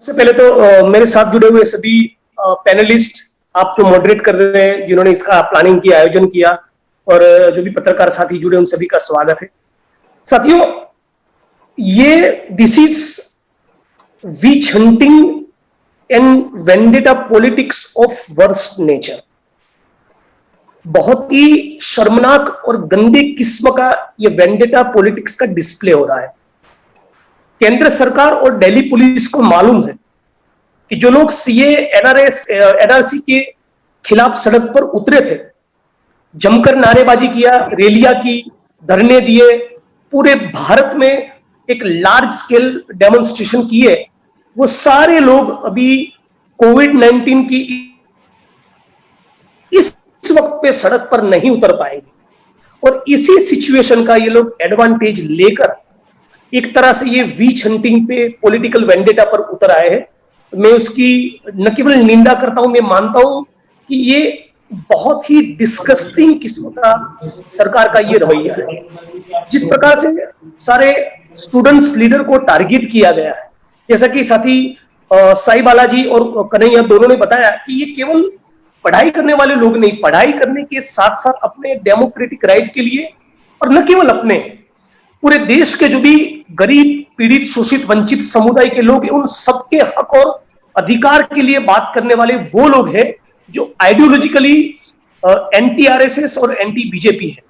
सबसे पहले तो मेरे साथ जुड़े हुए सभी पैनलिस्ट, आप जो मॉडरेट कर रहे हैं, जिन्होंने इसका प्लानिंग किया, आयोजन किया, और जो भी पत्रकार साथी जुड़े, उन सभी का स्वागत है। साथियों, ये this is which hunting and vendetta politics of worst nature. बहुत ही शर्मनाक और गंदे किस्म का ये वेंडेटा पॉलिटिक्स का डिस्प्ले हो रहा है। केंद्र सरकार और दिल्ली पुलिस को मालूम है कि जो लोग सीए एनआरसी के खिलाफ सड़क पर उतरे थे, जमकर नारेबाजी किया, रैलियां की, धरने दिए, पूरे भारत में एक लार्ज स्केल डेमोन्स्ट्रेशन किए, वो सारे लोग अभी कोविड-19 की इस वक्त पे सड़क पर नहीं उतर पाएंगे। और इसी सिचुएशन का ये लोग एडवांटेज लेकर एक तरह से ये वीच हंटिंग पे, पॉलिटिकल वेंडेटा पर उतर आए हैं। मैं उसकी न केवल निंदा करता हूं, मैं मानता हूं कि ये बहुत ही डिस्गस्टिंग किस्म का सरकार का ये रवैया है। जिस प्रकार से सारे स्टूडेंट्स लीडर को टारगेट किया गया है, जैसा कि साथी साई बालाजी और कन्हैया दोनों ने बताया कि ये केवल पढ़ाई करने वाले लोग नहीं, पढ़ाई करने के साथ साथ अपने डेमोक्रेटिक राइट के लिए, और न केवल अपने, पूरे देश के जो भी गरीब, पीड़ित, शोषित, वंचित समुदाय के लोग हैं, उन सबके हक और अधिकार के लिए बात करने वाले वो लोग हैं जो आइडियोलॉजिकली एंटी आरएसएस और एंटी बीजेपी है।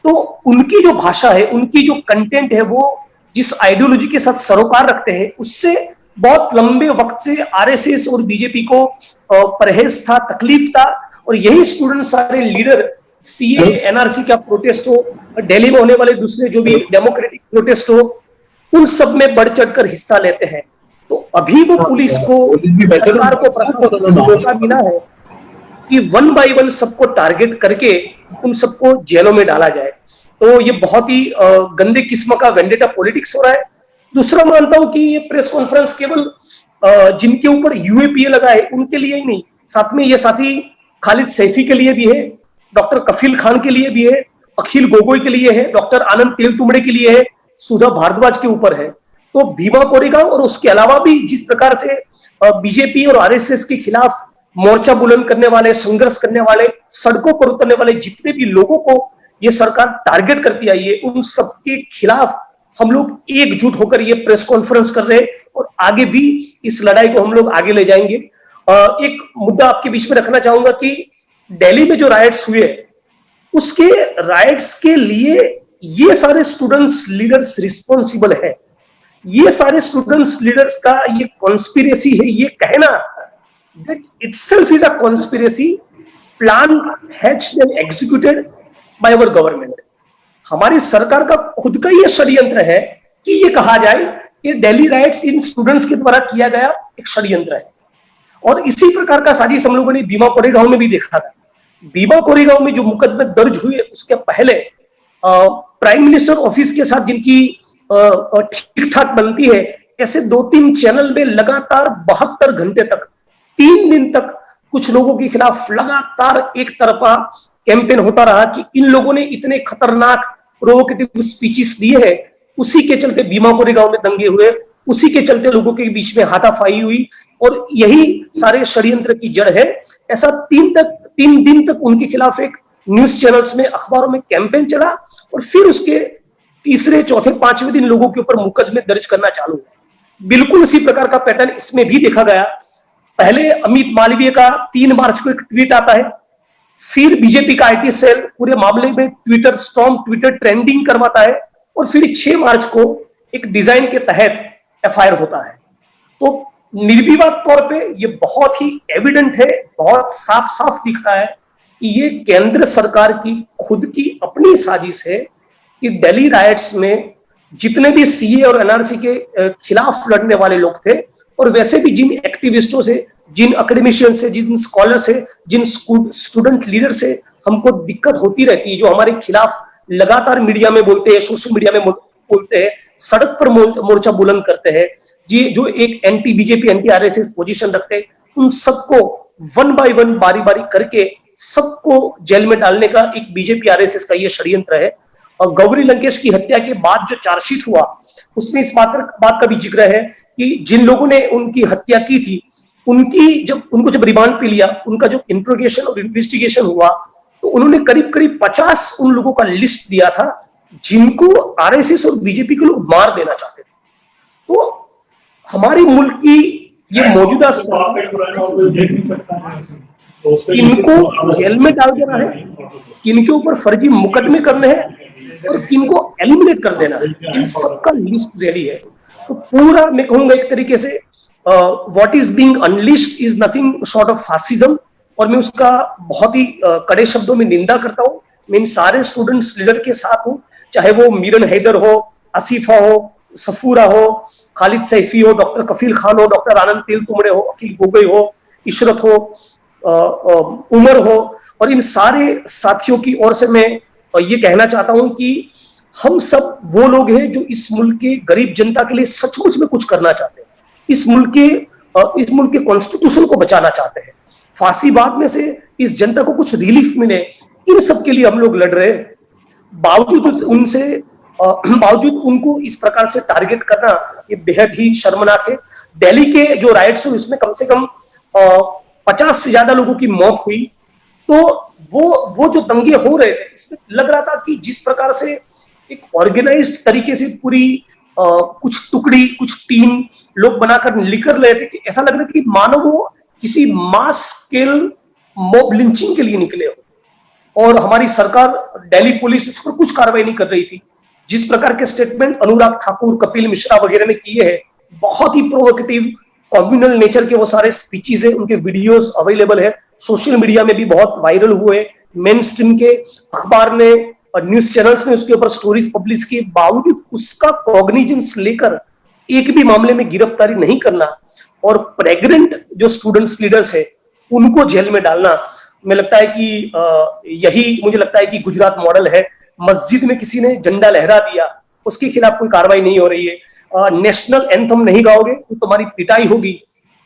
तो उनकी जो भाषा है, उनकी जो कंटेंट है, वो जिस आइडियोलॉजी के साथ सरोकार रखते हैं, उससे बहुत लंबे वक्त से आरएसएस और बीजेपी को परहेज था, तकलीफ था। और यही स्टूडेंट सारे लीडर सीए एनआरसी का प्रोटेस्ट हो, दिल्ली में होने वाले दूसरे जो भी डेमोक्रेटिक प्रोटेस्ट हो, उन सब में बढ़ चढ़कर हिस्सा लेते हैं। तो अभी वो पुलिस को, सरकार को मौका मिला है कि वन बाय वन सबको टारगेट करके उन सबको जेलों में डाला जाए। तो ये बहुत ही गंदे किस्म का वेंडेटा पॉलिटिक्स हो रहा है। दूसरा, मानता हूं कि ये प्रेस कॉन्फ्रेंस केवल जिनके ऊपर यूएपीए लगा है उनके लिए ही नहीं, साथ में ये साथी खालिद सैफी के लिए भी है, डॉक्टर कफील खान के लिए भी है, अखिल गोगोई के लिए है, डॉक्टर आनंद तेलतुंबड़े के लिए है, सुधा भारद्वाज के ऊपर है। तो भीमा कोरेगांव और उसके अलावा भी जिस प्रकार से बीजेपी और आरएसएस के खिलाफ मोर्चा बुलंद करने वाले, संघर्ष करने वाले, सड़कों पर उतरने वाले जितने भी लोगों को ये सरकार टारगेट करती आई है, उन सबके खिलाफ हम लोग एकजुट होकर ये प्रेस कॉन्फ्रेंस कर रहे हैं और आगे भी इस लड़ाई को हम लोग आगे ले जाएंगे। एक मुद्दा आपके बीच में रखना चाहूंगा कि दिल्ली में जो राइट्स हुए, उसके राइट्स के लिए ये सारे स्टूडेंट्स लीडर्स रिस्पॉन्सिबल है। ये सारे स्टूडेंट्स लीडर्स का ये कॉन्स्पिरेसी है, ये कहना that itself is a conspiracy planned, hatched and executed by our government। हमारी सरकार का खुद का ये षड्यंत्र है कि ये कहा जाए कि दिल्ली राइट्स इन स्टूडेंट्स के द्वारा किया गया एक षड्यंत्र है। और इसी प्रकार का साजिश हम लोगों ने भीमा कोरेगांव में भी देखा था। भीमा कोरेगांव में जो मुकदमे दर्ज हुए, उसके पहले प्राइम मिनिस्टर ऑफिस के साथ जिनकी ठीक ठाक बनती है, ऐसे 2-3 चैनल में लगातार 72 घंटे तक, 3 दिन तक कुछ लोगों के खिलाफ लगातार एक तरफा कैंपेन होता रहा कि इन लोगों ने इतने खतरनाक प्रोवोकेटिव स्पीचेस दिए हैं। उसी के चलते भीमा कोरेगांव में दंगे हुए, उसी के चलते लोगों के बीच में हाथापाई हुई, और यही सारे षड्यंत्र की जड़ है। ऐसा 3 दिन तक उनके खिलाफ एक न्यूज चैनल्स में, अखबारों में कैंपेन चला, और फिर उसके तीसरे, चौथे, 5वें दिन लोगों के ऊपर मुकदमे दर्ज करना चालू है। बिल्कुल उसी प्रकार का पैटर्न इसमें भी देखा गया। पहले अमित मालवीय का 3 मार्च को एक ट्वीट आता है, फिर बीजेपी का आईटी सेल पूरे मामले में ट्विटर स्टॉर्म, ट्विटर ट्रेंडिंग करवाता है, और फिर 6 मार्च को एक डिजाइन के तहत एफआईआर होता है। तो निर्विवाद तौर पे ये बहुत ही एविडेंट है, बहुत साफ साफ दिख रहा है कि ये केंद्र सरकार की खुद की अपनी साजिश है कि दिल्ली राइट्स में जितने भी सीए और एनआरसी के खिलाफ लड़ने वाले लोग थे, और वैसे भी जिन एक्टिविस्टों से, जिन एकेडमिशियन से, जिन स्कॉलर से, जिन स्टूडेंट लीडर से हमको दिक्कत होती रहती है, जो हमारे खिलाफ लगातार मीडिया में बोलते हैं, सोशल मीडिया में बोलते हैं, सड़क पर मोर्चा बुलंद करते हैं, जी, जो एक anti BJP, anti RSS position रखते हैं, उन सबको वन बाय वन, बारी बारी करके सबको जेल में डालने का एक बीजेपी आरएसएस का ये षड्यंत्र है। और गौरी लंकेश की हत्या के बाद जो चार्जशीट हुआ, उसमें इस बात का भी जिक्र है कि जिन लोगों ने उनकी हत्या की थी, उनको जब रिमांड पे लिया, उनका जो इंट्रोगेशन और इन्वेस्टिगेशन हुआ, तो उन्होंने करीब करीब 50 उन लोगों का लिस्ट दिया था जिनको आरएसएस और बीजेपी के लोग मार देना चाहते थे। तो हमारे मुल्क की ये मौजूदा किनको जेल में डाल देना है, किनके ऊपर फर्जी मुकदमे करने हैं और किनको एलिमिनेट कर देना है, इन सबका लिस्ट रेडी है। तो पूरा मैं कहूंगा एक तरीके से what is being unleashed is nothing short of fascism, और मैं उसका बहुत ही कड़े शब्दों में निंदा करता हूं। मैं इन सारे स्टूडेंट्स लीडर के साथ हूं, चाहे वो मीरन हैदर हो, आसिफा हो, सफूरा हो, खालिद सैफी हो, डॉक्टर कफील खान हो, डॉक्टर आनंद तेलतुंबड़े हो, अखिल गोगोई हो, इशरत हो, उमर हो, और इन सारे साथियों की ओर से मैं ये कहना चाहता हूं कि हम सब वो लोग हैं जो इस मुल्क के गरीब जनता के लिए सचमुच में कुछ करना चाहते हैं, इस मुल्क के कॉन्स्टिट्यूशन को बचाना चाहते हैं, फांसीवाद में से इस जनता को कुछ रिलीफ मिले, इन सब के लिए हम लोग लड़ रहे हैं। बावजूद उनको इस प्रकार से टारगेट करना ये बेहद ही शर्मनाक है। दिल्ली के जो राइट्स हुए इसमें कम से कम 50 से ज्यादा लोगों की मौत हुई। तो वो जो दंगे हो रहे थे इसमें लग रहा था कि जिस प्रकार से एक ऑर्गेनाइज्ड तरीके से पूरी कुछ टुकड़ी, कुछ टीम लोग बनाकर निकल रहे थे, कि ऐसा लग रहा था कि मानो वो किसी मास स्केल मॉब लिंचिंग के लिए निकले हो, और हमारी सरकार, दिल्ली पुलिस उस पर कुछ कार्रवाई नहीं कर रही थी। जिस प्रकार के स्टेटमेंट अनुराग ठाकुर, कपिल मिश्रा वगैरह ने किए हैं, बहुत ही प्रोवोकेटिव कम्युनल नेचर के वो सारे स्पीचेस है, उनके वीडियोस अवेलेबल है, सोशल मीडिया में भी बहुत वायरल हुए, मेन स्ट्रीम के अखबार ने और न्यूज चैनल्स ने उसके ऊपर स्टोरीज पब्लिश किए, बावजूद उसका कॉग्निजेंस लेकर एक भी मामले में गिरफ्तारी नहीं करना और प्रेग्नेंट जो स्टूडेंट्स लीडर्स है उनको जेल में डालना, मुझे लगता है कि गुजरात मॉडल है। मस्जिद में किसी ने झंडा लहरा दिया, उसके खिलाफ कोई कार्रवाई नहीं हो रही है। नेशनल एंथम नहीं गाओगे तो तुम्हारी पिटाई होगी,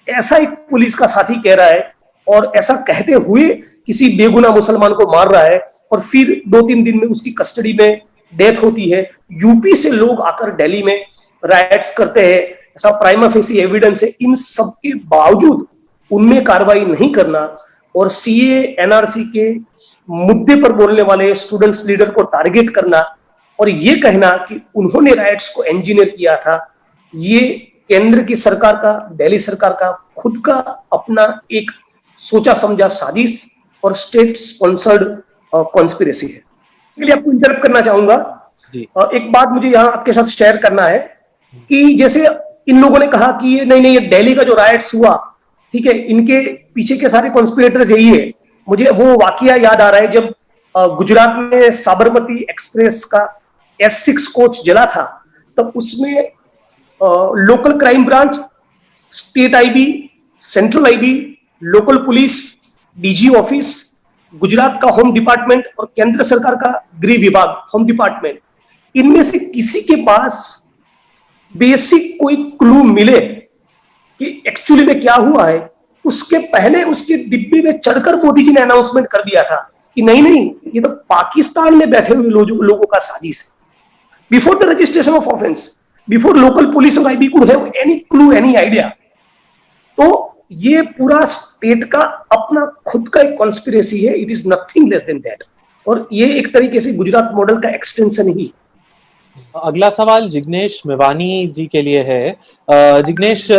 ऐसा एक पुलिस का साथी कह रहा है, और ऐसा कहते हुए किसी बेगुनाह मुसलमान को मार रहा है, और फिर 2-3 दिन में उसकी कस्टडी में डेथ होती है। यूपी से लोग आकर दिल्ली में राइट्स करते हैं, ऐसा प्राइमा फेसी एविडेंस है। इन सब के बावजूद उनमें कार्रवाई नहीं करना और सीए एनआरसी के मुद्दे पर बोलने वाले स्टूडेंट्स लीडर को टारगेट करना और ये कहना कि उन्होंने राइट्स को इंजीनियर किया था, ये केंद्र की सरकार का, दिल्ली सरकार का खुद का अपना एक सोचा समझा साजिश और स्टेट स्पॉन्सर्ड कॉन्स्पिरेसी है। इसलिए आपको इंटरप्ट करना चाहूंगा जी। एक बात मुझे यहाँ आपके साथ शेयर करना है कि जैसे इन लोगों ने कहा कि ये नहीं, ये दिल्ली का जो राइट्स हुआ, ठीक है, इनके पीछे के सारे कॉन्स्पिरेटर्स यही है। मुझे वो वाकया याद आ रहा है जब गुजरात में साबरमती एक्सप्रेस का S6 कोच जला था, तब उसमें local crime branch, state IB, central IB, local police, DG office, Gujarat का होम डिपार्टमेंट और केंद्र सरकार का गृह विभाग होम डिपार्टमेंट, इनमें से किसी के पास बेसिक कोई क्लू मिले कि एक्चुअली में क्या हुआ है, उसके पहले उसके डिब्बे में चढ़कर मोदी जी ने अनाउंसमेंट कर दिया था कि नहीं, ये तो पाकिस्तान में बैठे हुए लोगों का साजिश है। Before the registration of offence, before local police और IB could have any clue, any idea. तो ये पूरा स्टेट का अपना खुद का एक कॉन्स्पिरेसी है, it is nothing less than that, और ये एक तरीके से गुजरात मॉडल का एक्सटेंशन ही। अगला सवाल जिग्नेश मेवानी जी के लिए है। जिग्नेश,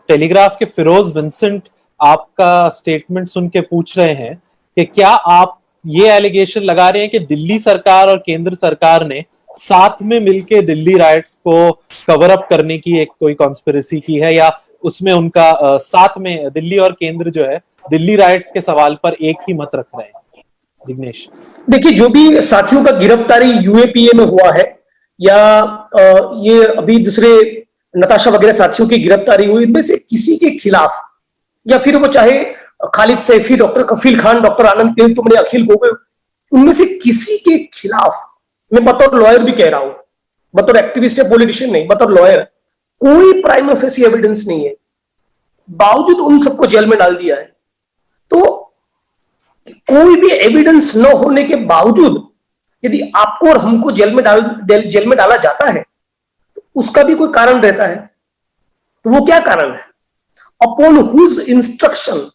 टेलीग्राफ के फिरोज विंसेंट आपका स्टेटमेंट सुन के पूछ रहे हैं कि क्या आप ये एलिगेशन लगा रहे हैं कि दिल्ली सरकार और केंद्र सरकार ने साथ में मिलकर दिल्ली राइट्स को कवर अप करने की एक कोई कॉन्स्पिरेसी की है, या उसमें उनका साथ में दिल्ली और केंद्र जो है दिल्ली राइट्स के सवाल पर एक ही मत रख रहे हैं? जिग्नेश, देखिए, जो भी साथियों का गिरफ्तारी यूएपीए में हुआ है या ये अभी दूसरे नताशा वगैरह साथियों की गिरफ्तारी हुई, इनमें से किसी के खिलाफ, या फिर वो चाहे खालिद सैफी, डॉक्टर कफील खान, डॉक्टर आनंद तेलतुंबड़े, अखिल गोगोई, उनमें से किसी के खिलाफ, मैं बतौर लॉयर भी कह रहा हूं, बतौर एक्टिविस्ट या पॉलिटिशियन नहीं, बतौर लॉयर, कोई प्राइमा फेसी एविडेंस नहीं है, बावजूद उन सबको जेल में डाल दिया है। तो कोई भी एविडेंस न होने के बावजूद यदि आपको और हमको जेल में डाला जाता है तो उसका भी कोई कारण रहता है। तो वो क्या कारण है? Upon whose instruction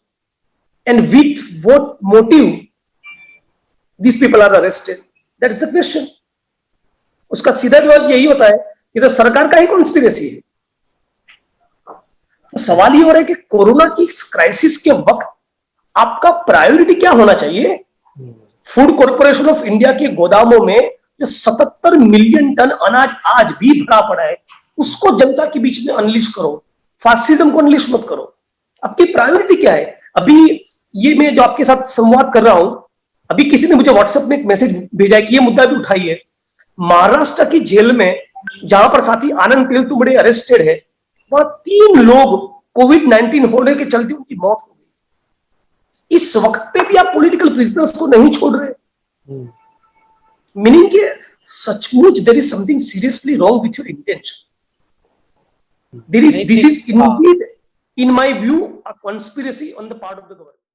and with what motive these people are arrested? That is the question. उसका सीधा जवाब यही होता है कि तो सरकार का ही कॉन्स्पिरेसी है। तो सवाल ये हो रहा है कि कोरोना की क्राइसिस के वक्त आपका प्रायोरिटी क्या होना चाहिए? फूड कॉर्पोरेशन ऑफ इंडिया के गोदामों में जो 77 मिलियन टन अनाज आज भी भरा पड़ा है, उसको जनता के बीच में अनलिश करो, फासिज्म को अनलिश मत करो। आपकी प्रायोरिटी क्या है? अभी ये मैं जो आपके साथ संवाद कर रहा हूं, अभी किसी ने मुझे व्हाट्सएप में एक मैसेज भेजा है कि ये मुद्दा भी उठाइए। महाराष्ट्र की जेल में जहां पर साथी आनंद तेलतुंबड़े अरेस्टेड है, वहां 3 लोग कोविड-19 होने के चलते उनकी मौत हो गई। इस वक्त पे भी आप पॉलिटिकल प्रिजनर्स को नहीं छोड़ रहे। मीनिंग कि सचमुच there is something seriously wrong with your intention. This is indeed in my view a conspiracy on the part of the government.